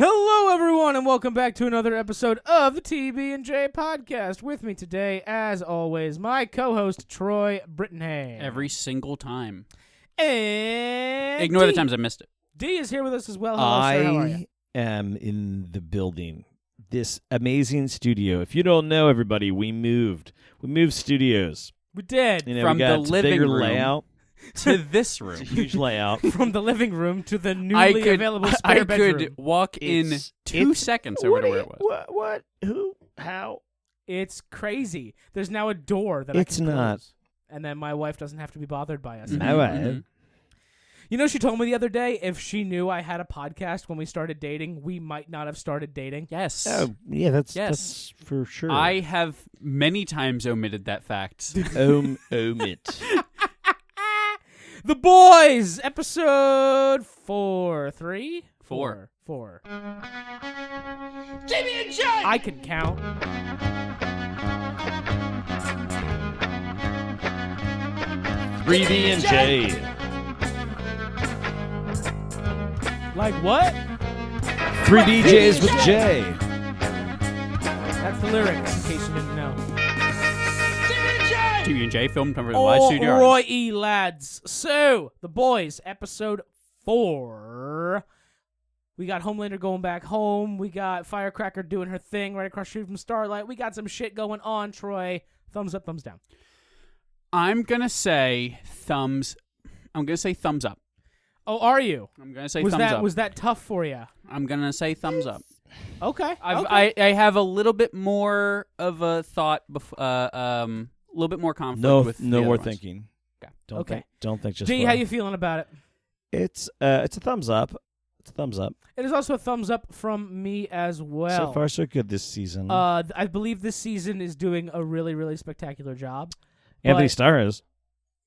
Hello, everyone, and welcome back to another episode of the TB&J podcast. With me today, as always, my co-host, Troy Brittenhay. Every single time. And Ignore D. the times I missed it. D is here with us as well. Hello, sir. How are you? I am in the building. This amazing studio. If you don't know, everybody, we moved. We moved studios. We did. You know, From we got the living bigger room layout. to this room. It's a huge layout. From the living room to the newly available spare bedroom. I could walk in It's- 2 it's- seconds over to where it was. What? Who? How? It's crazy. There's now a door that It's I can not. close, and then my wife doesn't have to be bothered by us. Mhm, No way. mhm. You know, she told me the other day if she knew I had a podcast when we started dating, we might not have started dating. Yes. Oh, yeah, that's for sure. I have many times omitted that fact. omit. The Boys, episode 4. 3? 4. 4. TB&J! I can count. TB&J. Like what? 3 DJs with J. That's the lyrics, in case you didn't know. TB&J filmed over the live studio. Roy E. lads. So, The Boys, episode 4. We got Homelander going back home. We got Firecracker doing her thing right across the street from Starlight. We got some shit going on, Troy. Thumbs up, thumbs down. I'm going to say thumbs up. Oh, are you? I'm going to say Was thumbs that up. was that tough for you? I'm going to say thumbs up. Okay. I have a little bit more of a thought, a little bit more conflict with No the more other ones. thinking. Okay. Don't think just G, one. how you feeling about it? It's a thumbs up. It's a thumbs up. It is also a thumbs up from me as well. So far, so good this season. I believe this season is doing a really, really spectacular job. Anthony but- Starr is.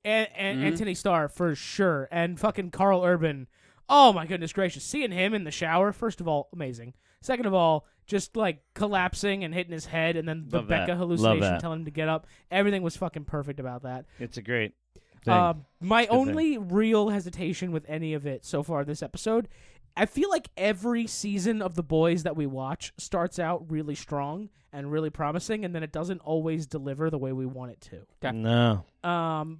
And Mhm. Anthony Starr, for sure. And fucking Carl Urban. Oh, my goodness gracious. Seeing him in the shower, first of all, amazing. Second of all, just, like, collapsing and hitting his head, and then the Love that. Becca Love hallucination that. telling him to get up. Everything was fucking perfect about that. It's a great thing. My It's a good only real hesitation with any of it so far this episode, I feel like every season of The Boys that we watch starts out really strong and really promising, and then it doesn't always deliver the way we want it to. Okay. No,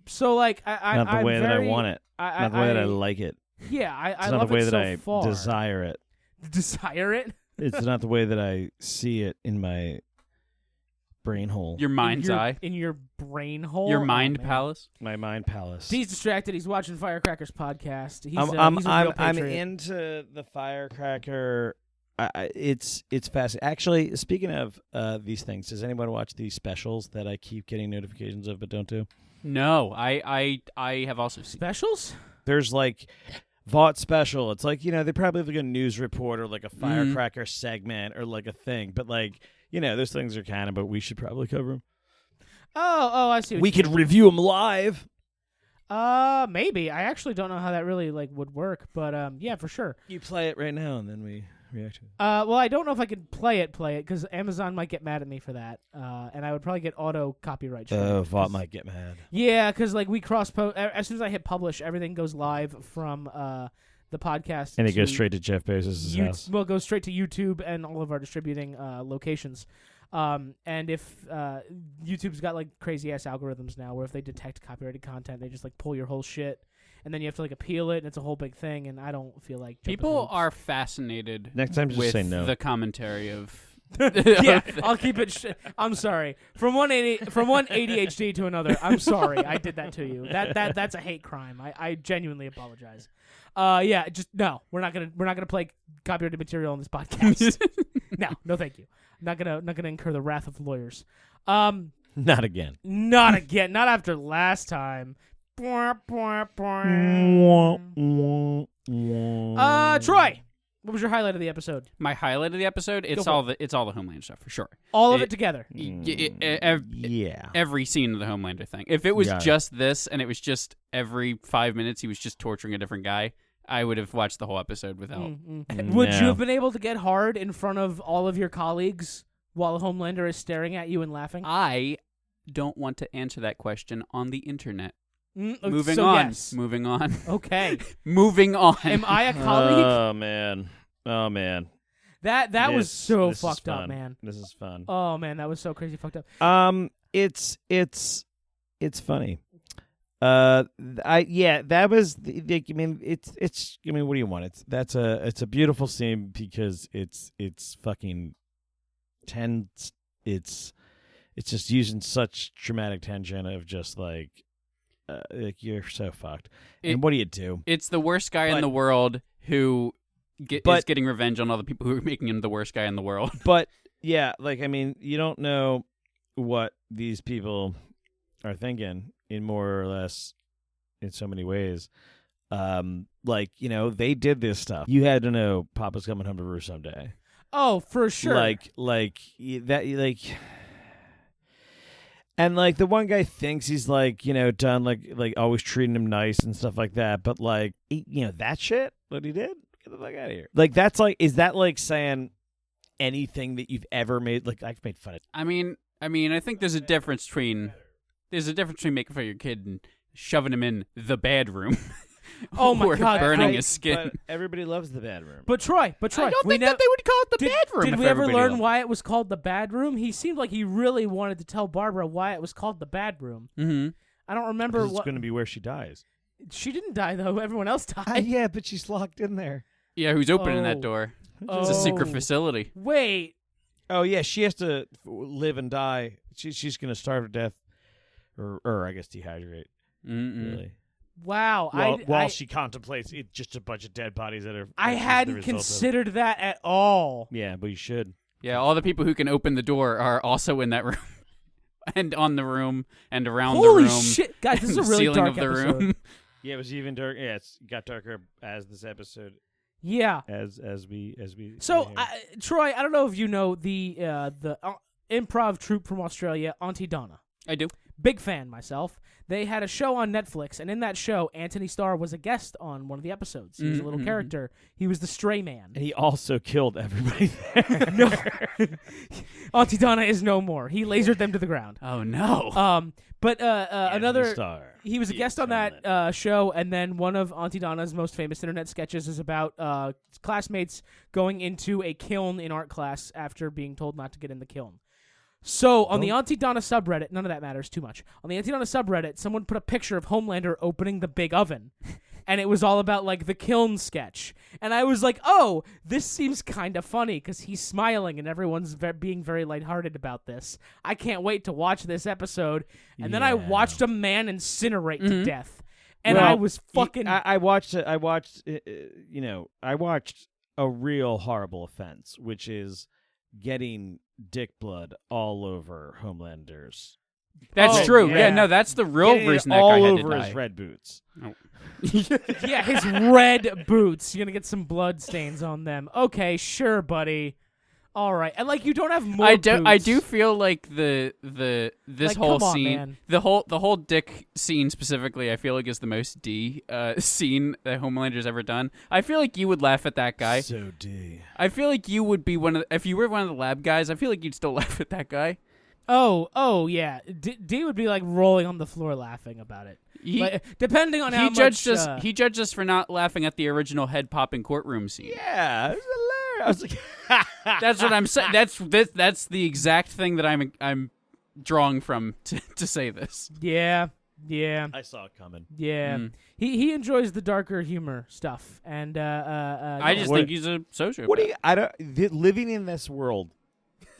So like not the I'm way that I very- want it. Not the way that I like it. Yeah, I It's not love the way it that so I far. desire it. Desire it. It's not the way that I see it in my brain hole. Your mind's eye. In your brain hole. Your Oh, mind man. palace. My mind palace. He's distracted. He's watching Firecracker's podcast. He's, I'm he's a real I'm patriot. into the Firecracker. It's fascinating. Actually, speaking of these things, does anyone watch these specials that I keep getting notifications of but don't do? No, I have also seen. Specials? There's like Vought special. It's like, they probably have like a news report or like a Firecracker segment or like a thing. But like, those things are kind of, but we should probably cover them. Oh, I see. We could review them live. Maybe. I actually don't know how that really would work, but yeah, for sure. You play it right now and then we react to it. Well, I don't know if I could play it because Amazon might get mad at me for that, and I would probably get auto copyright strike. Vought might get mad. Yeah, because we cross-post. As soon as I hit publish, everything goes live from the podcast. And it goes to straight to Jeff Bezos' house. Well, it goes straight to YouTube and all of our distributing locations. And if YouTube's got crazy-ass algorithms now where if they detect copyrighted content, they just pull your whole shit. And then you have to appeal it, and it's a whole big thing, and I don't feel like jumping People hoops. are fascinated Next time, just with say no. the commentary of. Yeah, I'll keep it. I'm sorry. From one ADHD to another. I'm sorry. I did that to you. That's a hate crime. I genuinely apologize. Yeah, just no. We're not gonna play copyrighted material on this podcast. No, thank you. Not gonna incur the wrath of lawyers. Not again. Not again. Not after last time. Troy, what was your highlight of the episode? My highlight of the episode, it's all the Homelander stuff for sure. All of it together. Yeah. Every scene of the Homelander thing. If it was Got it. just this and it was just every 5 minutes he was just torturing a different guy, I would have watched the whole episode without. Would you No. have been able to get hard in front of all of your colleagues while Homelander is staring at you and laughing? I don't want to answer that question on the internet. Moving so on. Yes. Moving on. Okay. Moving on. Am I a colleague? Oh man. That was so this is fucked up, fun. man. This is fun. Oh man, that was so crazy fucked up. It's funny. That was. I mean, it's. I mean, what do you want? It's a beautiful scene because it's fucking tense. It's just using such dramatic tension of just like you're so fucked. And what do you do? It's the worst guy in the world who is getting revenge on all the people who are making him the worst guy in the world. But yeah, like I mean, you don't know what these people are thinking in more or less in so many ways. Like, you know, they did this stuff. You had to know Papa's coming home to roost someday. Oh, for sure. And like the one guy thinks he's like, you know, done like always treating him nice and stuff like that, but like you know, that shit what he did, get the fuck out of here. Like that's like, is that like saying anything that you've ever made? Like I've made fun of. I mean, I think there's a difference between making fun of your kid and shoving him in the bad room. Oh my or God, burning his skin. But everybody loves the bad room. But Troy, I don't think that they would call it the bad room. Did if we ever everybody learn loved. why it was called the bad room? He seemed like he really wanted to tell Barbara why it was called the bad room. Mm-hmm. I don't remember It's what. going to be where she dies. She didn't die though. Everyone else died. Yeah, but she's locked in there. Yeah, who's opening Oh. that door? It's a secret Oh. facility. Wait. Oh yeah, she has to live and die. She's going to starve to death, or I guess dehydrate. Mm-mm. Really. Wow. While she contemplates it, just a bunch of dead bodies that are. I hadn't considered that at all. Yeah, but you should. Yeah, all the people who can open the door are also in that room, and on the room, and around Holy the room. shit, guys! This is and a the really ceiling dark of the episode. room. Yeah, it was even dark. Yeah, it got darker as this episode. Yeah. As we. So, yeah. Troy, I don't know if you know the improv troupe from Australia, Auntie Donna. I do. Big fan myself. They had a show on Netflix, and in that show, Anthony Starr was a guest on one of the episodes. He was a little Mm-hmm. character. He was the stray man. And he also killed everybody there. No, Auntie Donna is no more. He lasered them to the ground. Oh no. But another. Star. He was a guest on that show, and then one of Auntie Donna's most famous internet sketches is about classmates going into a kiln in art class after being told not to get in the kiln. So, on the Auntie Donna subreddit, none of that matters too much. On the Auntie Donna subreddit, someone put a picture of Homelander opening the big oven. And it was all about, like, the kiln sketch. And I was like, oh, this seems kind of funny because he's smiling and everyone's being very lighthearted about this. I can't wait to watch this episode. And then I watched a man incinerate to death. And I was fucking... I watched a real horrible offense, which is getting dick blood all over Homelander's. That's Oh, true. yeah. Yeah, no, that's the real Getting reason it that all guy had over to his die. red boots. Yeah, his red boots. You're gonna get some blood stains on them. Okay, sure, buddy. All right, and like you don't have more. I boots. do feel like this Like, whole come on, scene, man. the whole dick scene specifically, I feel like is the most D scene that Homelander's ever done. I feel like you would laugh at that guy. So D. I feel like you would be if you were one of the lab guys. I feel like you'd still laugh at that guy. Oh, yeah. D would be like rolling on the floor laughing about it. Like, depending on how He judged much. us. He judged us for not laughing at the original head popping courtroom scene. Yeah, it was hilarious. I was like, That's what I'm saying. That's the exact thing that I'm drawing from to say this. Yeah. I saw it coming. Yeah. He enjoys the darker humor stuff, and I just think he's a sociopath. What do you? Living in this world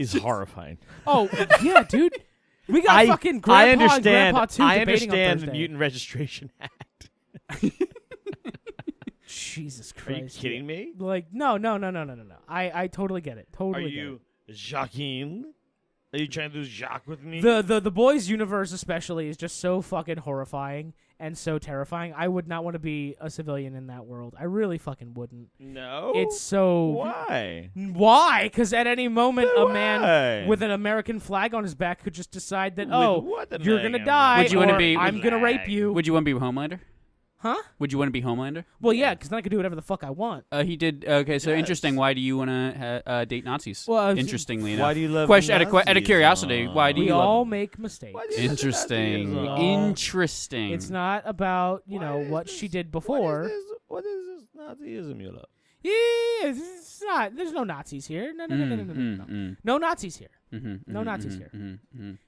is horrifying. Oh yeah, dude. We got fucking Grandpa and Grandpa 2 I debating on understand the Thursday. Mutant Registration Act. Jesus Are you Christ. kidding me? Like, no. I totally get it. Are Totally get you Joaquin? Are you trying to do Jacques with me? it. The boys universe especially is just so fucking horrifying and so terrifying. I would not want to be a civilian in that world. I really fucking wouldn't. No. It's so Why? Why? Because at any moment a Why? man with an American flag on his back could just decide that, With what you're American gonna die, Would you wanna or be- I'm gonna rape flag? you. Would you want to be Homelander? Huh? Would you want to be Homelander? Well, yeah, because then I could do whatever the fuck I want. He did. Okay, so Yes. interesting. Why do you want to date Nazis? Well, Interestingly enough. Why do you love Question out of Nazis? curiosity? Why do We you all love? make mistakes. Why do you love Interesting. Nazis? Interesting. It's not about, Why what is she this- did before. What is this Nazism you love? Yeah, it's not. There's no Nazis here. No. No Nazis here. No Nazis here.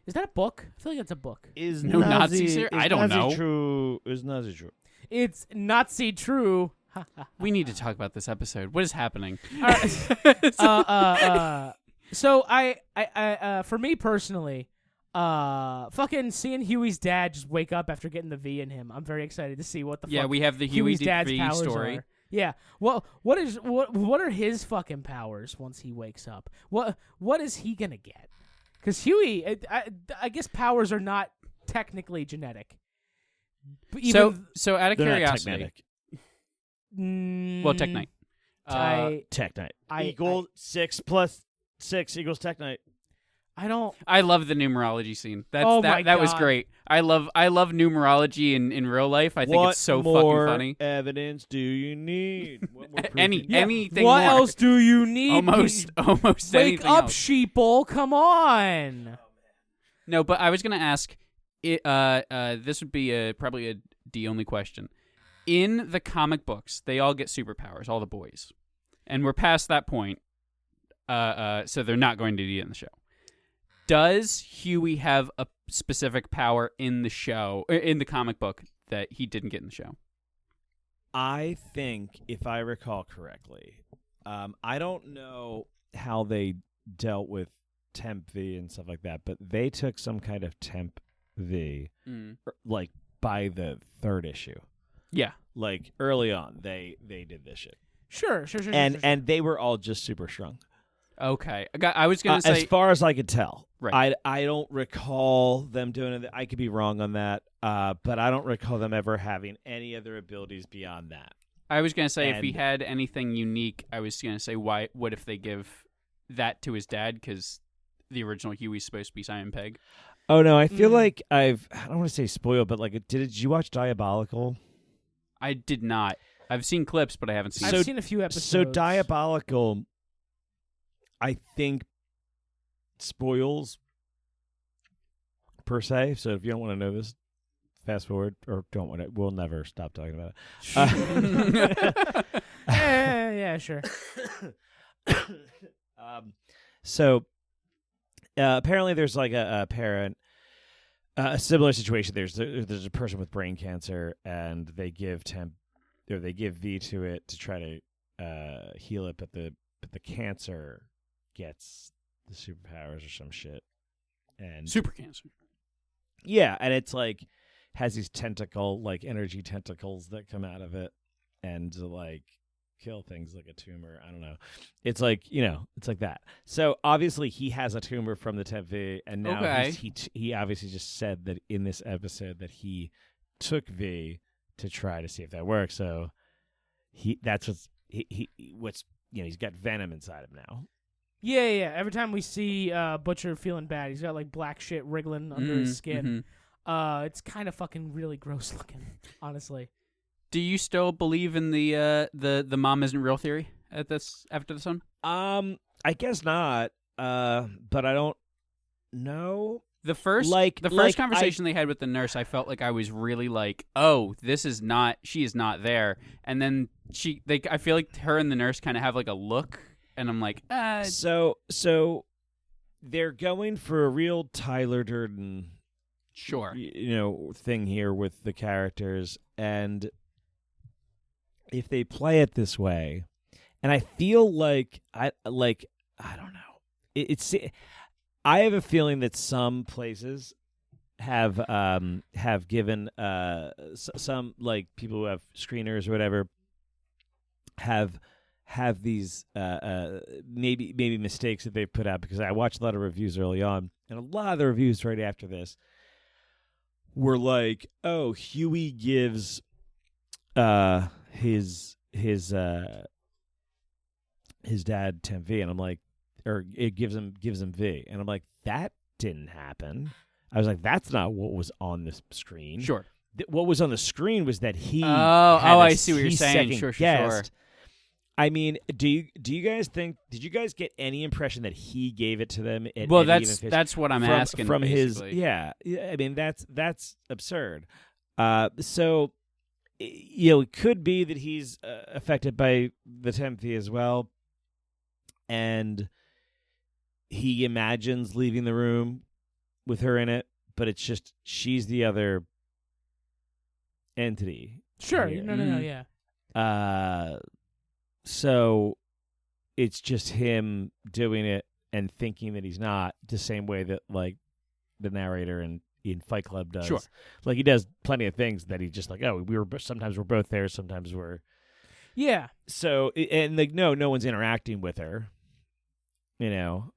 Is that a book? I feel like that's a book. Is No Nazis here? I don't know. True? Is Nazi true? It's Nazi true. We need to talk about this episode. What is happening? All right. So I for me personally, fucking seeing Huey's dad just wake up after getting the V in him, I'm very excited to see what the fuck We have the Huey's Huey dad's V powers story. are. Yeah. Well, what are his fucking powers once he wakes up? What is he gonna get? Because Huey, I guess powers are not technically genetic. But So out of They're not curiosity, well, Tech-Knight. Tech-Knight. I- 6 plus 6 equals Tech-Knight. I don't. I love the numerology scene. My Was God. great. I love numerology in real life. I think What it's so more fucking funny. evidence do you need? What more proof Anything What more. else do you need? Almost Wake anything up, else. sheeple! Come on. No, but I was gonna ask. This would be probably a D only question. In the comic books, they all get superpowers, all the boys, and we're past that point. So they're not going to do it in the show. Does Huey have a specific power in the show, in the comic book, that he didn't get in the show? I think, if I recall correctly, I don't know how they dealt with Temp V and stuff like that, but they took some kind of Temp V, like by the 3rd issue. Yeah, Like early on, they did this shit, Sure. and they were all just super strong. Okay. I was gonna say, as far as I could tell, right. I don't recall them doing it. I could be wrong on that, but I don't recall them ever having any other abilities beyond that. I was gonna say if he and- had anything unique, I was gonna say what if they give that to his dad, because the original Huey's supposed to be Simon Pegg. Oh no, I feel like I don't want to say spoiled, but like, did you watch Diabolical? I did not. I've seen clips, but I haven't seen. I've seen a few episodes. So Diabolical, I think, spoils per se. So if you don't want to know this, fast forward, or don't want to. We'll never stop talking about it. Yeah, sure. So apparently, there's like a parent, a similar situation. There's a person with brain cancer, and they give V to it to try to heal it, but the cancer gets the superpowers or some shit. And Super cancer. yeah, and it's like has these energy tentacles that come out of it and like kill things like a tumor. I don't know. It's like, it's like that. So obviously he has a tumor from the Temp V, and now he obviously just said that in this episode that he took V to try to see if that works. So he's got venom inside him now. Yeah. Every time we see Butcher feeling bad, he's got like black shit wriggling under his skin. It's kind of fucking really gross looking, honestly. Do you still believe in the mom isn't real theory after this one? I guess not. But I don't know. The first conversation they had with the nurse, I felt like I was really like, oh, she is not there. And then I feel like her and the nurse kind of have like a look, and I'm like, So they're going for a real Tyler Durden, sure, thing here with the characters, and if they play it this way, and I feel like I don't know, I have a feeling that some places have given some, like, people who have screeners or whatever have these maybe mistakes that they've put out, because I watched a lot of reviews early on, and a lot of the reviews right after this were like, oh, Huey gives his dad Temp V, and I'm like, or it gives him V, and I'm like, that didn't happen. I was like, that's not what was on the screen. Sure. What was on the screen was that he. I see what you're saying. Sure. I mean, do you guys think? Did you guys get any impression that he gave it to them? Well, that's what I'm asking from basically. his. Yeah. I mean, that's absurd. So it could be that he's affected by the Tempy as well, and he imagines leaving the room with her in it, but it's just she's the other entity. Sure. here. No, yeah. So it's just him doing it and thinking that he's not, the same way that like the narrator in Fight Club does. Sure. Like he does plenty of things that he just like, oh, sometimes we're both there, sometimes we're. Yeah. So and like no one's interacting with her. So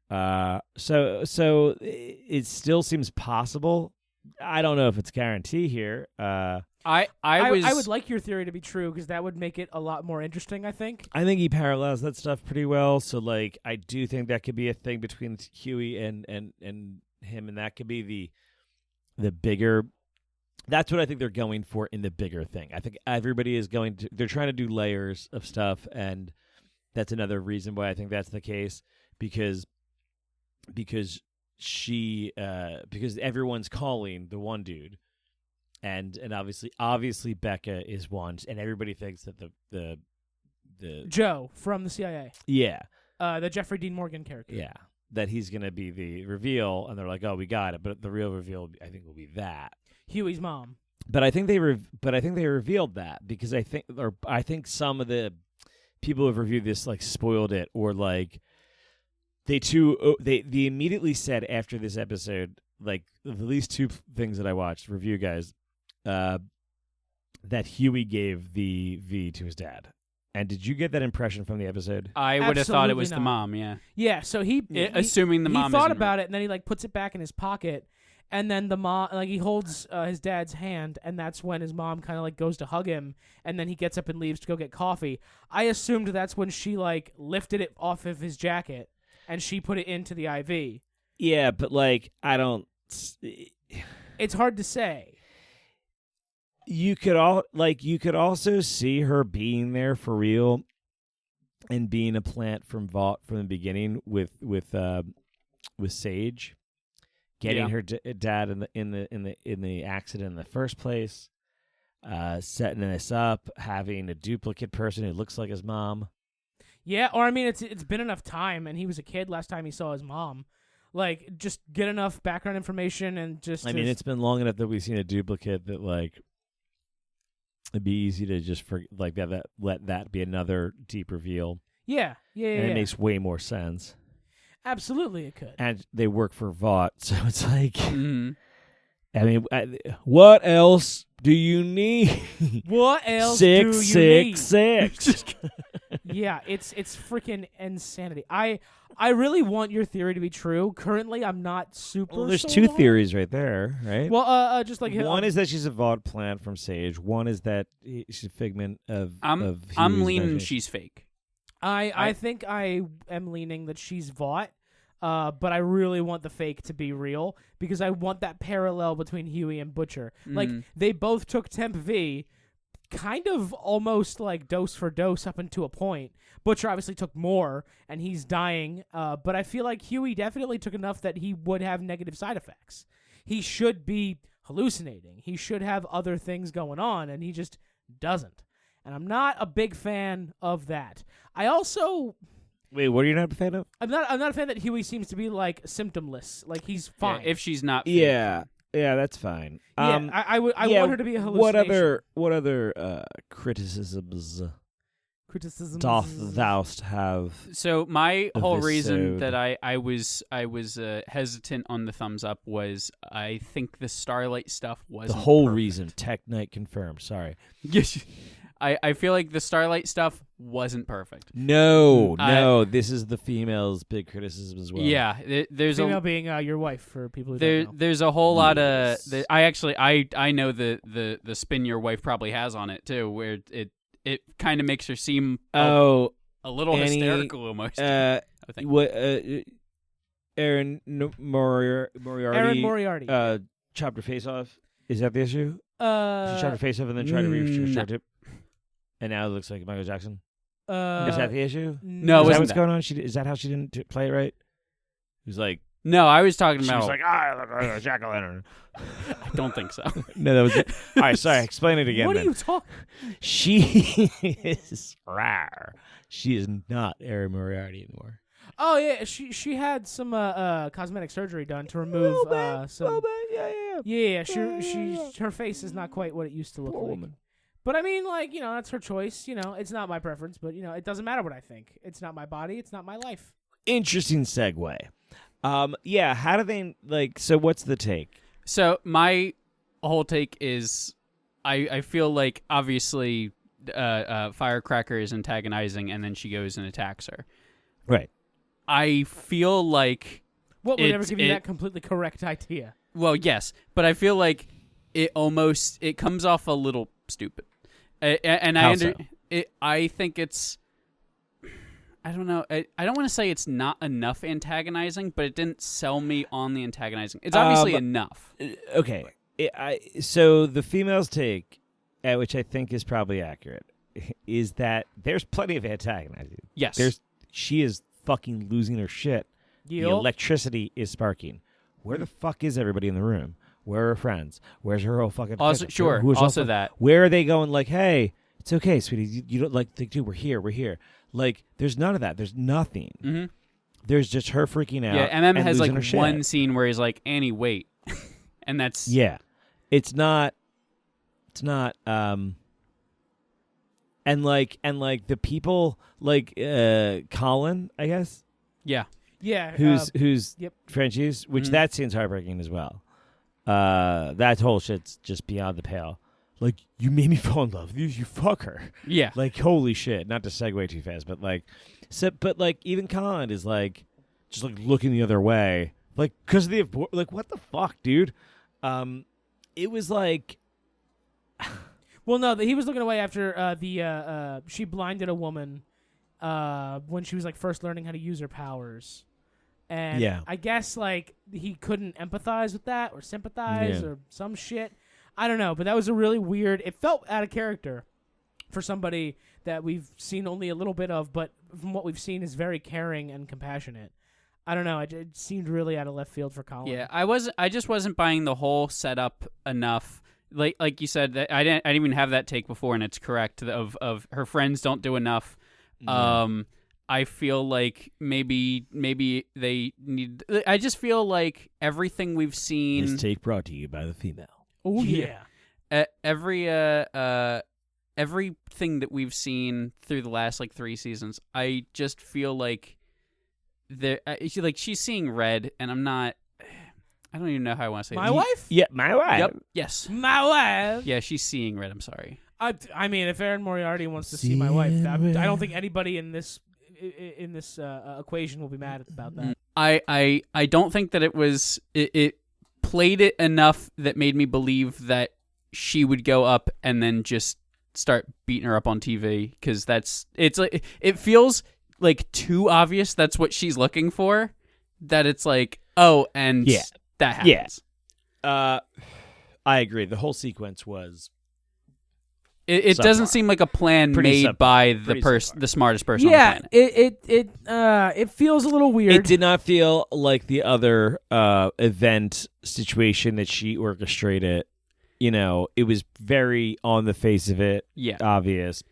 it still seems possible. I don't know if it's guarantee here. I would like your theory to be true because that would make it a lot more interesting, I think. I think he parallels that stuff pretty well. So like I do think that could be a thing between Huey and him, and that could be the bigger. That's what I think they're going for in the bigger thing. I think everybody is they're trying to do layers of stuff, and that's another reason why I think that's the case, because everyone's calling the one dude, and obviously Becca is one, and everybody thinks that the Joe from the CIA. Yeah. The Jeffrey Dean Morgan character. Yeah. That he's going to be the reveal, and they're like, "Oh, we got it." But the real reveal, I think, will be that Huey's mom. But I think they revealed that because I think some of the people who have reviewed this like spoiled it, or like they immediately said after this episode, like at least two things that I watched review guys, that Huey gave the V to his dad. And did you get that impression from the episode? I would have thought it was Absolutely the not. mom, yeah. Yeah, so assuming the mom he thought isn't about it, and then he like puts it back in his pocket, and then the mom, like he holds his dad's hand, and that's when his mom kind of like goes to hug him, and then he gets up and leaves to go get coffee. I assumed that's when she like lifted it off of his jacket, and she put it into the IV. Yeah, but like I don't. It's hard to say. You could also see her being there for real, and being a plant from Vought from the beginning with Sage, getting her dad in the accident in the first place, setting this up, having a duplicate person who looks like his mom. Yeah, or I mean, it's been enough time, and he was a kid last time he saw his mom. Like, just get enough background information and just. I mean, it's been long enough that we've seen a duplicate that like. It'd be easy to just let that be another deep reveal. Yeah. And it makes way more sense. Absolutely, it could. And they work for Vought, so it's like, Mm-hmm. I mean, what else do you need? What else do you need? 666. Yeah, it's freaking insanity. I really want your theory to be true. Currently, I'm not super. Well, there's sold two on it. theories right there, right? Well, just like one is that she's a Vought plant from Sage. One is that she's a figment of. I'm Huey's leaning imagination. she's fake. I think I am leaning that she's Vought, but I really want the fake to be real because I want that parallel between Huey and Butcher. Like they both took Temp V, kind of almost like dose for dose up until a point. Butcher obviously took more, and he's dying. But I feel like Huey definitely took enough that he would have negative side effects. He should be hallucinating. He should have other things going on, and he just doesn't. And I'm not a big fan of that. I also... Wait, what are you not a fan of? I'm not a fan that Huey seems to be, like, symptomless. Like, he's fine. If she's not fake. Yeah, that's fine. Yeah, I want her to be a hallucination. What other criticisms doth thou have? So my of whole this reason sode? that I was hesitant on the thumbs up was I think the Starlight stuff wasn't The whole perfect. reason. Tech Night confirmed. Sorry. I feel like the Starlight stuff wasn't perfect. No. This is the female's big criticism as well. Yeah, there's Female a being your wife for people who don't know. there's a whole lot of Yes. I know the spin your wife probably has on it too, where it kind of makes her seem a little hysterical almost. I think. What? Aaron Moriarty. Aaron Moriarty. Chopped her face off. Is that the issue? She chopped her Uh, face off and then tried to reconstruct no. it, and now it looks like Michael Jackson. uh, Is that the issue? No, is that wasn't what's that. going on? Is that how she didn't play it right? It was like No, I was talking She about. was like, I look like a jack-o'-lantern. I don't think so. No, that was it. All right, sorry. Explain it again. What are then. you talking? She is rare. She is not Erin Moriarty anymore. Oh yeah, she had some cosmetic surgery done to remove some. Yeah. Her face is not quite what it used to look Poor like. woman. But I mean, like, that's her choice. It's not my preference, but it doesn't matter what I think. It's not my body. It's not my life. Interesting segue. Yeah. How do they So what's the take? So my whole take is, I feel like obviously, Firecracker is antagonizing, and then she goes and attacks her. Right. I feel like What would ever give you that completely correct idea? Well, yes, but I feel like it comes off a little stupid, and How so? I think it's. I don't know. I don't want to say it's not enough antagonizing, but it didn't sell me on the antagonizing. It's obviously enough. Okay. So the female's take, which I think is probably accurate, is that there's plenty of antagonizing. Yes. She is fucking losing her shit. The electricity is sparking. Where the fuck is everybody in the room? Where are her friends? Where's her whole fucking Also, pickup? sure. Who's Also all that. Where are they going like, hey, it's okay, sweetie. You don't like, dude, we're here. Like, there's none of that. There's nothing. Mm-hmm. There's just her freaking out. Yeah, MM has losing like her one shit. scene where he's like, Annie, wait. And that's. Yeah. It's not and the people like Colin, I guess. Yeah. Yeah. Who's yep. Frenchie's, which Mhm. that scene's heartbreaking as well. That whole shit's just beyond the pale. Like, you made me fall in love with you, you fucker. Yeah. Like, holy shit. Not to segue too fast, but even Colin is like just like looking the other way. Like, because of the like, what the fuck, dude? It was like Well, no, he was looking away after she blinded a woman when she was like first learning how to use her powers, and Yeah. I guess like he couldn't empathize with that or sympathize Yeah. or some shit. I don't know, but that was a really weird. It felt out of character for somebody that we've seen only a little bit of, but from what we've seen is very caring and compassionate. I don't know. It seemed really out of left field for Colin. Yeah, I just wasn't buying the whole setup enough. Like you said, I didn't even have that take before, and it's correct. Of her friends don't do enough. Yeah. I feel like maybe they need. I just feel like everything we've seen. This take brought to you by the female. Oh yeah. Everything that we've seen through the last like 3 seasons, I just feel like she's seeing red, and I'm not. I don't even know how I want to say My this. wife? Yeah, my wife. Yep. Yes. My wife. Yeah, she's seeing red. I'm sorry. I mean, if Erin Moriarty wants to see my wife, I don't think anybody in this equation will be mad about that. I don't think that it played it enough that made me believe that she would go up and then just start beating her up on TV, because it feels like too obvious that's what she's looking for, that it's like, oh, and Yeah. that happens. Yeah. I agree. The whole sequence was It doesn't subpar. seem like a plan Pretty made by Pretty the smartest person Yeah, on the planet. it feels a little weird. It did not feel like the other event situation that she orchestrated. It was very on the face of it, Yeah. obvious.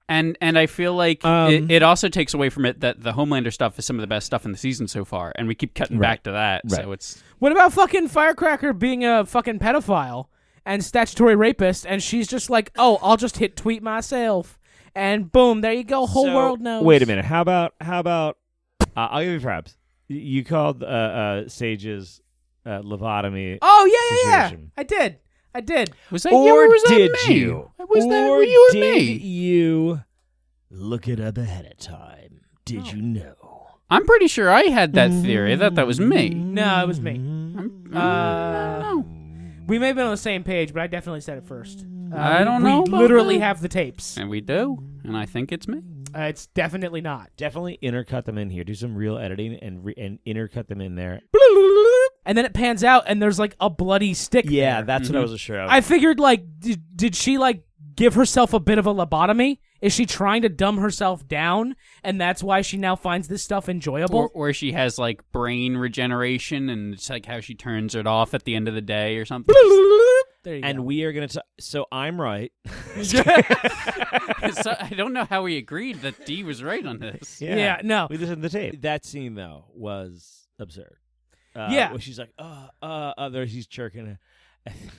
And I feel like it also takes away from it that the Homelander stuff is some of the best stuff in the season so far, and we keep cutting back to that. Right. So it's What about fucking Firecracker being a fucking pedophile and statutory rapist, and she's just like, oh, I'll just hit tweet myself, and boom, there you go, whole world knows. Wait a minute. How about? I'll give you props. You called Sage's lobotomy. Oh yeah. situation. I did. was that Or you or was that did me? you? Was that Or were you or did me? you look it up ahead of time? Did you know? I'm pretty sure I had that theory. I thought that was me. No, it was me. I don't know. We may have been on the same page, but I definitely said it first. I don't know We about literally that. have the tapes. And we do, and I think it's me. It's definitely not. Definitely intercut them in here. Do some real editing and intercut them in there. And then it pans out, and there's like a bloody stick. Yeah, there. that's what I was sure of. I figured, like, did she like give herself a bit of a lobotomy Is she trying to dumb herself down, and that's why she now finds this stuff enjoyable? Or she has like brain regeneration, and it's like how she turns it off at the end of the day or something. There you And go. we are going to... So I'm right. So, I don't know how we agreed that D was right on this. Yeah, no. We listened to the tape. That scene, though, was absurd. Yeah. Where she's like, there he's jerking.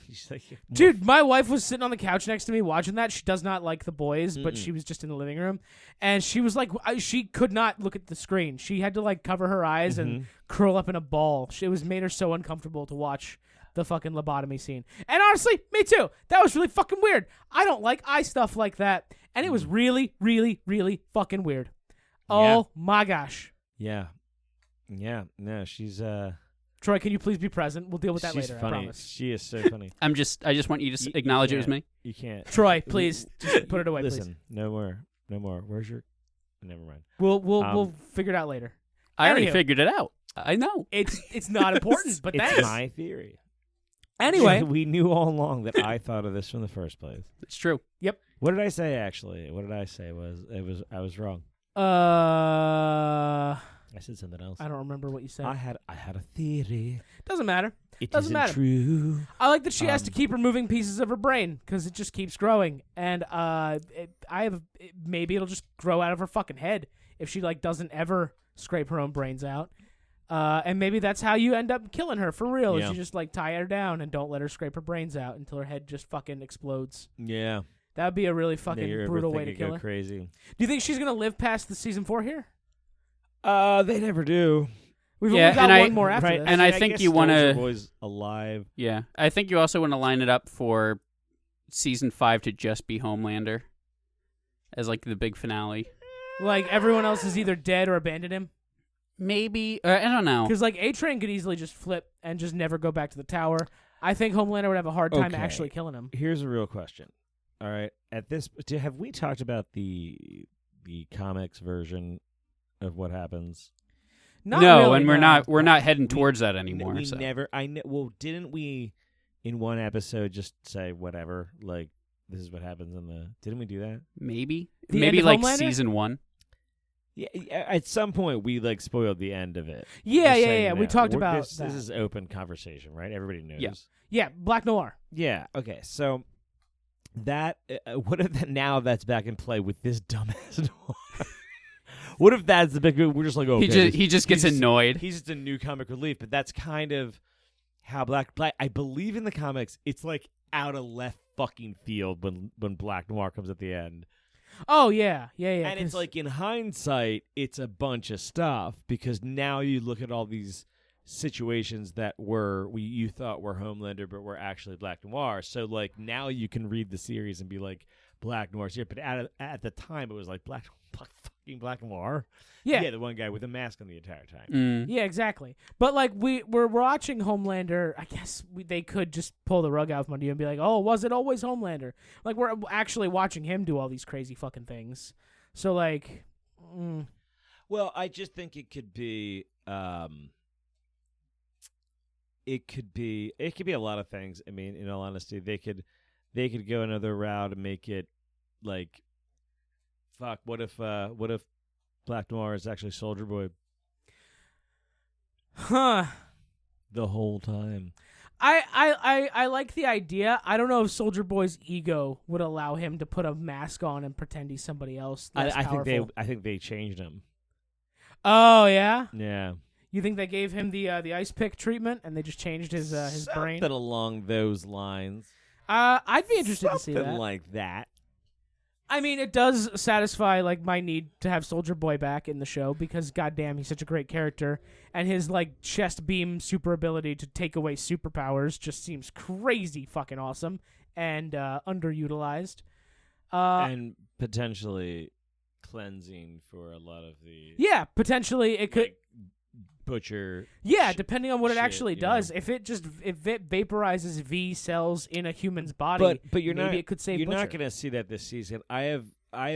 She's like, Dude, my wife was sitting on the couch next to me watching that. She does not like the boys, but she was just in the living room. And she was like, she could not look at the screen. She had to like cover her eyes and curl up in a ball. It was made her so uncomfortable to watch the fucking lobotomy scene. And honestly, me too. That was really fucking weird. I don't like eye stuff like that. And it was really, really, really fucking weird. Oh my gosh. Yeah. Yeah. No, she's... Troy, can you please be present? We'll deal with that she's later, funny. I promise. She is so funny. I just want you to acknowledge it was me. You can't. Troy, please, just put it away, Listen, no more. Where's your... Never mind. We'll figure it out later. I already Anywho. figured it out. I know. It's not important, but It's thanks. my theory. Anyway, We knew all along that I thought of this from the first place. It's true. What did I say, actually? What did I say? I was wrong. I said something else. I don't remember what you said. I had a theory. Doesn't matter. It Doesn't isn't matter. true. I like that she has to keep removing pieces of her brain because it just keeps growing, and maybe it'll just grow out of her fucking head if she like doesn't ever scrape her own brains out. And maybe that's how you end up killing her for real. Is Yeah. you just like tie her down and don't let her scrape her brains out until her head just fucking explodes. Yeah. That would be a really fucking You're brutal way overthinking to kill go her. crazy. Do you think she's gonna live past the season 4 here? They never do. We've Yeah, only got and one more after Right, this. And I think guess you wanna- Soldier Boy's alive. Yeah. I think you also want to line it up for season 5 to just be Homelander as like the big finale. like everyone else is either dead or abandoned him. Maybe. I don't know. Because like A-Train could easily just flip and just never go back to the tower. I think Homelander would have a hard time Okay. actually killing him. Here's a real question. All right. Have we talked about the comics version of what happens? Not no, really, and we're no. not heading towards that anymore. We so. never. Well, didn't we in one episode just say whatever? Like this is what happens in the. Didn't we do that? Maybe The maybe end of like Homelander? season 1. Yeah. At some point, we like spoiled the end of it. Yeah, Just yeah, saying yeah. We now. talked We're- about this. that. This is open conversation, right? Everybody knows. Yeah. Yeah, Black Noir. Yeah. Okay. So that what if now that's back in play with this dumbass noir? What if that's the big? We're just like, oh, He just gets annoyed. He's just a new comic relief, but that's kind of how Black. I believe in the comics, it's like out of left fucking field when Black Noir comes at the end, Oh yeah, yeah, yeah. and it's 'cause- like in hindsight, it's a bunch of stuff because now you look at all these situations that you thought were Homelander, but were actually Black Noir. So like now you can read the series and be like Black Noir's here, but at the time it was like fucking Black Noir. yeah, The one guy with a mask on the entire time. Mm. yeah, exactly. But like we're watching Homelander. I guess they could just pull the rug out from under you and be like, oh, was it always Homelander? Like we're actually watching him do all these crazy fucking things. So like, Well, I just think it could be it could be a lot of things. I mean, in all honesty, they could go another route and make it like fuck, what if Black Noir is actually Soldier Boy huh. the whole time? I like the idea. I don't know if Soldier Boy's ego would allow him to put a mask on and pretend he's somebody else. Less I powerful. think they changed him. Oh yeah. Yeah. You think they gave him the ice pick treatment and they just changed his brain? Something along those lines. I'd be interested to see Something that. like that. I mean, it does satisfy like my need to have Soldier Boy back in the show because goddamn, he's such a great character, and his like chest beam super ability to take away superpowers just seems crazy fucking awesome and underutilized. And potentially cleansing for a lot of the Yeah, potentially it could. like, butcher. Yeah, depending on what it shit, actually you does. know. If it vaporizes V cells in a human's body, But you're maybe not. it could save You're Butcher. not going to see that this season. I have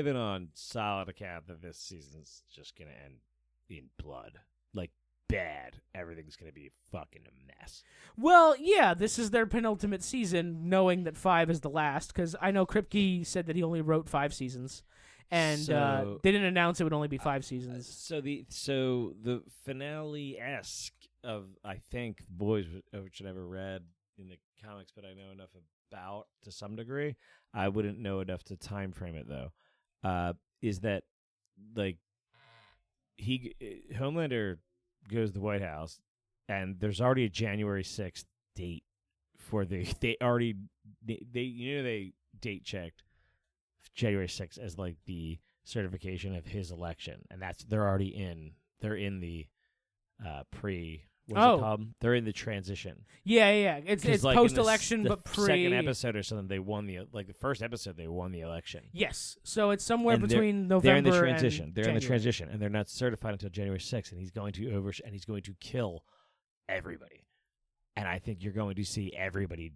it on solid account that this season's just going to end in blood, like bad. Everything's going to be fucking a mess. Well, yeah, this is their penultimate season, knowing that 5 is the last. Because I know Kripke said that he only wrote 5 seasons, and So- they didn't announce it would only be 5 seasons. So the finale esque of I think Boys, which I never read in the comics, but I know enough about to some degree. I wouldn't know enough to time frame it though. Is that like Homelander goes to the White House, and there's already a January 6th date for they date checked January 6th as like the certification of his election, and they're in the what's it called? They're in the transition. Yeah. It's like in post-election, the but pre. second episode or something. They won the first episode. They won the election. Yes, so it's somewhere And between November. They're in the transition. And They're in the January. transition, and they're not certified until January 6th. And he's going to kill everybody. And I think you're going to see everybody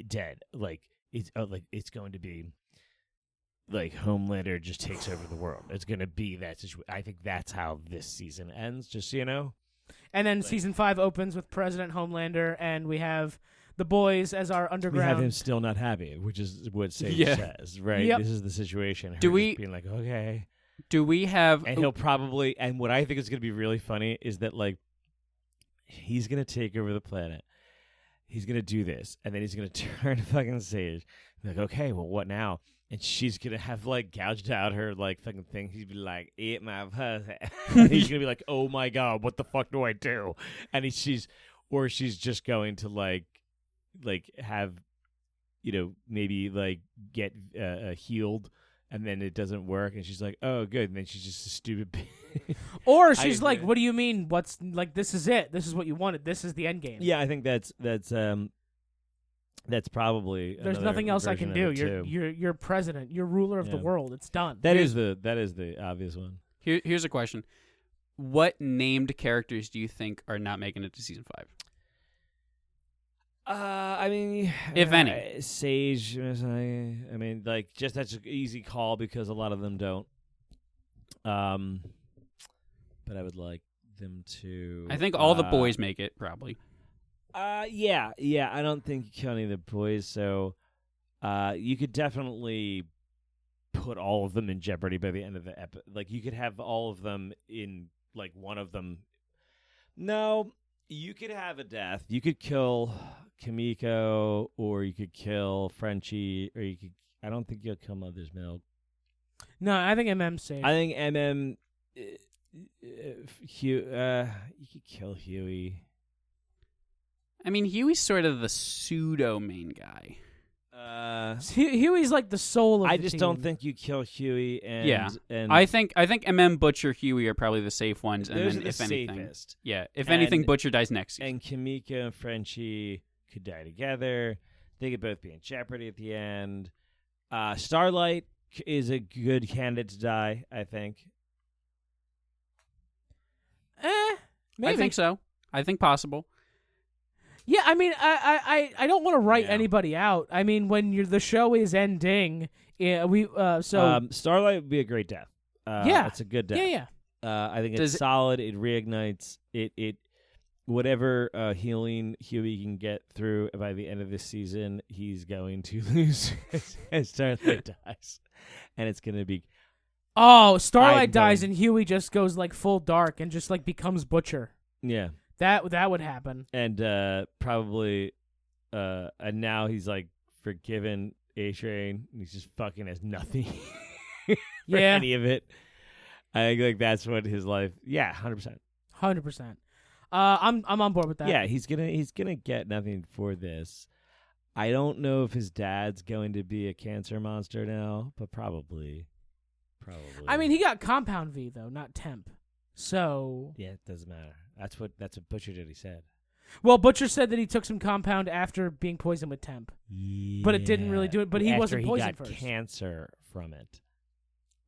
dead. It's going to be like Homelander just takes over the world. It's going to be that situation. I think that's how this season ends. Just so you know. And then season 5 opens with President Homelander, and we have the boys as our We underground. have him still not happy, which is what Sage Yeah. says, right? Yep. This is the situation. Her Do just we- being like, okay, Do we have? and he'll probably, and what I think is going to be really funny is that like he's going to take over the planet. He's going to do this, and then he's going to turn to fucking Sage. Be like, okay, well, what now? And she's going to have like gouged out her like fucking thing. He'd be like, eat my pussy. And he's going to be like, oh my God, what the fuck do I do? And she's just going to like have, maybe like get healed, and then it doesn't work, and she's like, oh good, and then she's just a stupid bitch. Or she's like, what do you mean? What's like, this is it. This is what you wanted. This is the end game. Yeah, I think that's probably There's another nothing else I version can of do. it, too. You're president. You're ruler of the Yeah. world. It's done. That is the obvious one. Here's a question: what named characters do you think are not making it to season 5? I mean, If any. Sage. I mean, like, just that's an easy call because a lot of them don't. But I would like them to. I think all the boys make it probably. Yeah. I don't think you kill any of the boys, so you could definitely put all of them in jeopardy by the end of the episode. Like, you could have all of them in, like, one of them. No, you could have a death. You could kill Kimiko, or you could kill Frenchie, or you could. I don't think you'll kill Mother's Milk. No, I think MM's safe. I think MM. You could kill Huey. I mean, Huey's sort of the pseudo main guy. Huey's like the soul of I the just team. don't think you kill Huey and Yeah. and I think MM, Butcher, Huey are probably the safe ones, and those then are the if anything, safest. yeah, if And- anything, Butcher dies next season. And Kimiko and Frenchie could die together. They could both be in jeopardy at the end. Starlight is a good candidate to die, I think. Maybe. I think so. I think possible. Yeah, I mean, I don't want to write Yeah. anybody out. I mean, when the show is ending, Starlight would be a great death. Yeah. It's a good death. yeah. I think it's Does it- solid. It reignites it. Whatever healing Huey can get through by the end of this season, he's going to lose as Starlight dies, and it's going to be. Oh, Starlight I'm dies going- and Huey just goes like full dark and just like becomes Butcher. Yeah, That would happen. and probably, and now he's like forgiven A-Train, and he's just fucking has nothing for Yeah. any of it. I think like that's what his life. Yeah, 100%. 100%. I'm on board with that. Yeah, he's gonna get nothing for this. I don't know if his dad's going to be a cancer monster now, but probably. I mean, he got Compound V though, not Temp. So, yeah, it doesn't matter. That's what Butcher did. He said. well, Butcher said that he took some Compound after being poisoned with Temp. But it didn't really do it, but he After wasn't poisoned he got first. cancer from it.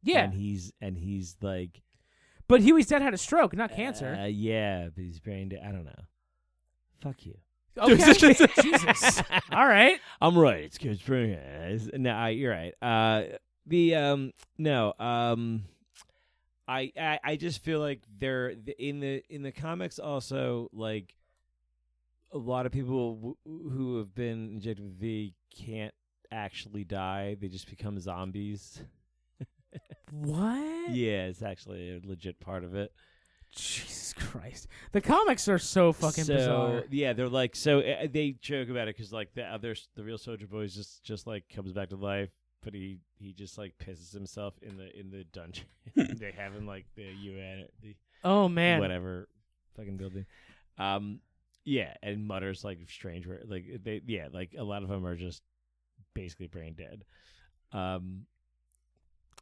Yeah, and he's like. but Huey's dad had a stroke, not cancer. Yeah, but he's brain dead. I don't know. Fuck you. Okay, Jesus. All right. I'm right. It's good. No, you're right. I just feel like they're in the comics also, like a lot of people who have been injected with V can't actually die. They just become zombies. What? Yeah, it's actually a legit part of it. Jesus Christ. The comics are so fucking bizarre. Yeah, they're like they joke about it because like the real Soldier Boy just like comes back to life, but he just like pisses himself in the dungeon they have in like the UN Oh man. whatever fucking building. Yeah, and mutters like strange like like a lot of them are just basically brain dead.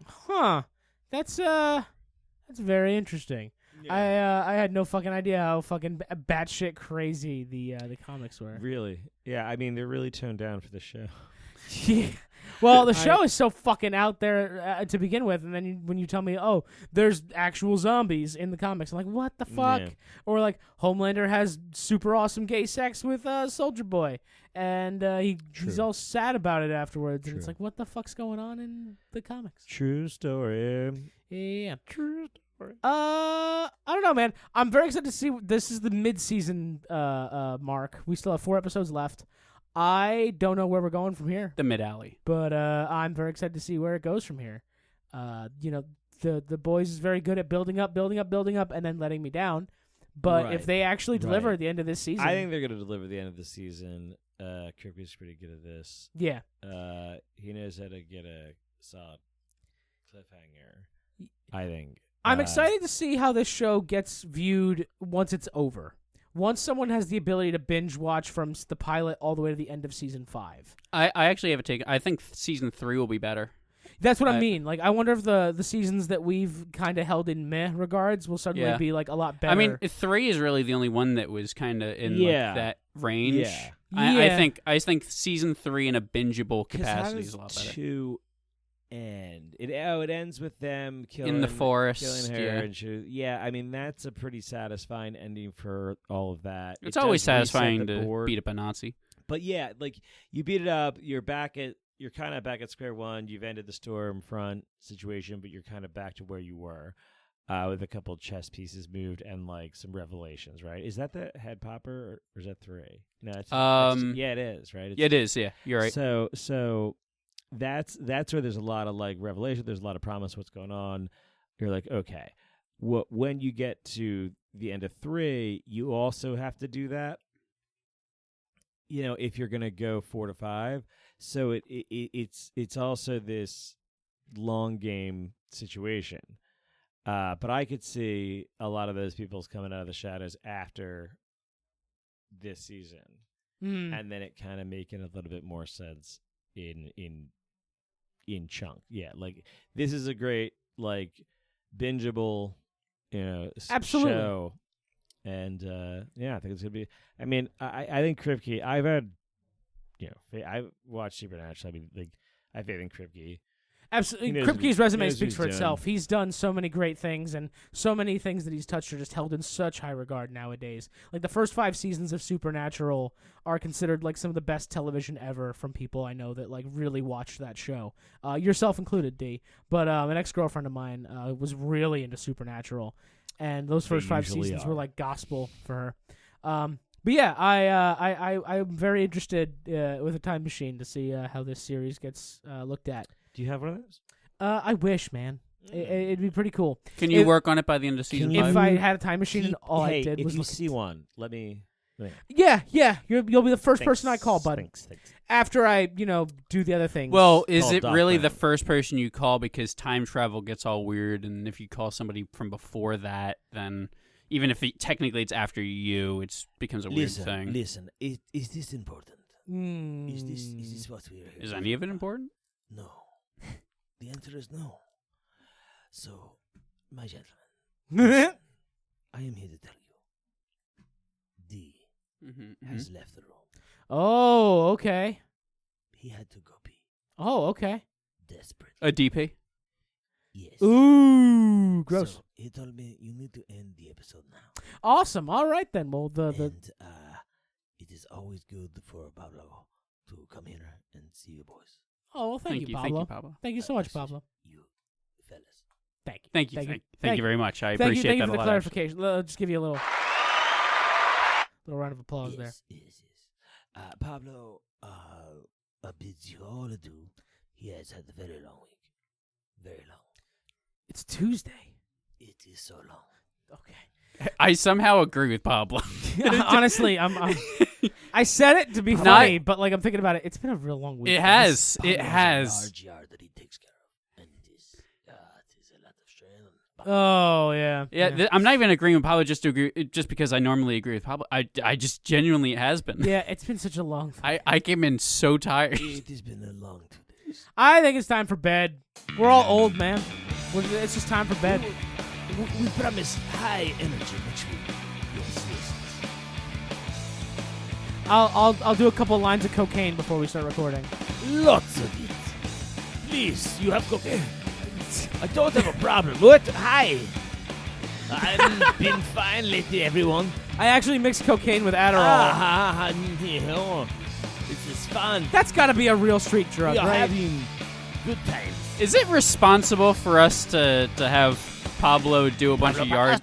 Huh. That's very interesting. I had no fucking idea how fucking batshit crazy the comics were. Really? Yeah, I mean they're really toned down for the show. Yeah. Well, the show is so fucking out there to begin with, and then when you tell me, oh, there's actual zombies in the comics, I'm like, what the fuck? Yeah. Or like Homelander has super awesome gay sex with Soldier Boy, and he's all sad about it afterwards, and it's True. like, what the fuck's going on in the comics? True story. Yeah. True story. I don't know, man. I'm very excited to see. This is the mid-season mark. We still have 4 episodes left. I don't know where we're going from here, The mid alley. but I'm very excited to see where it goes from here. The boys is very good at building up, and then letting me down. But Right. if they actually deliver Right. at the end of this season, I think they're going to deliver the end of the season. Kirby's pretty good at this. yeah, He knows how to get a solid cliffhanger. I think. I'm excited to see how this show gets viewed once it's over. Once someone has the ability to binge watch from the pilot all the way to the end of season 5. I actually have a take. I think season 3 will be better. That's what I mean. Like, I wonder if the seasons that we've kind of held in meh regards will suddenly be like a lot better. I mean, 3 is really the only one that was kind of in like, that range. Yeah. I think season 3 in a bingeable 'Cause capacity how is does a lot better. 2 end? It ends with them killing In the forest, killing her, yeah. and yeah. I mean, that's a pretty satisfying ending for all of that. It's It always does reset satisfying the to board. beat up a Nazi. But yeah, like you beat it up, you're kind of back at square one. You've ended the storm front situation, but you're kind of back to where you were, with a couple chess pieces moved and like some revelations. Right? Is that the head popper or is that 3? No, it's yeah, it is. Right? Yeah, it is. Yeah, you're right. So that's where there's a lot of like revelation. There's a lot of promise. What's going on? You're like, okay. When you get to the end of 3, you also have to do that. You know, if you're gonna go 4 to 5, so it's also this long game situation. But I could see a lot of those people's coming out of the shadows after this season, and then it kind of making a little bit more sense in chunk. Yeah, like this is a great like bingeable, Absolutely. show. And I think it's gonna be. I mean, I think Kripke. I've had, I've watched Supernatural. I mean, like I have faith in Kripke. Absolutely, He knows what Kripke's he resume knows speaks what for he's itself. He's done so many great things, and so many things that he's touched are just held in such high regard nowadays. Like the first 5 seasons of Supernatural are considered like some of the best television ever from people I know that like really watched that show, yourself included, D. But an ex-girlfriend of mine was really into Supernatural, and those first 5 seasons were like gospel for her. But yeah, I'm very interested with a time machine to see how this series gets looked at. Do you have one of those? I wish, man. It'd be pretty cool. Can you work on it by the end of season Can 5? If I had a time machine and all I did if was you look see one, let me. Yeah, you'll be the first person I call, bud. Thanks. After I, do the other things. Well, is Called it Doc really Brown. the first person you call because time travel gets all weird, and if you call somebody from before that, then even if technically it's after you, it becomes a weird thing. Listen, is this important? Is this what we're here? Is any of it important? No. The answer is no. So, my gentlemen, I am here to tell you. D has left the room. Oh, okay. He had to go pee. Oh, okay. Desperate. A DP? Yes. Ooh, gross. So he told me you need to end the episode now. Awesome. All right then. Well, And it is always good for Pablo to come here and see you boys. Oh, well, thank you, Pablo. Thank you, Pablo. Thank you so much, Actually, Pablo. You fellas. Thank you. Thank you very much. I appreciate thank you that for a the lot. clarification. I'll just give you a little round of applause there. Yes. Pablo bids you all adieu. He has had a very long week. Very long. It's Tuesday. It is so long. Okay. I somehow agree with Pablo. Honestly, I said it to be funny, but like I'm thinking about it. It's been a real long week. It has. Pablo It has has. a large yard that he takes care of, and it is a lot of strain. Oh yeah. Yeah, I'm not even agreeing with Pablo just because I normally agree with Pablo. I just genuinely it has been. Yeah, it's been such a long. I came in so tired. It has been a long 2 days. I think it's time for bed. We're all old, man. It's just time for bed. We promise high energy next week. Yes. I'll do a couple lines of cocaine before we start recording. Lots of it. Please, you have cocaine. I don't have a problem. What? Hi. I've been fine lately, everyone. I actually mixed cocaine with Adderall. This is fun. That's got to be a real street drug, We are right? having good times. Is it responsible for us to have Pablo do a bunch of yard?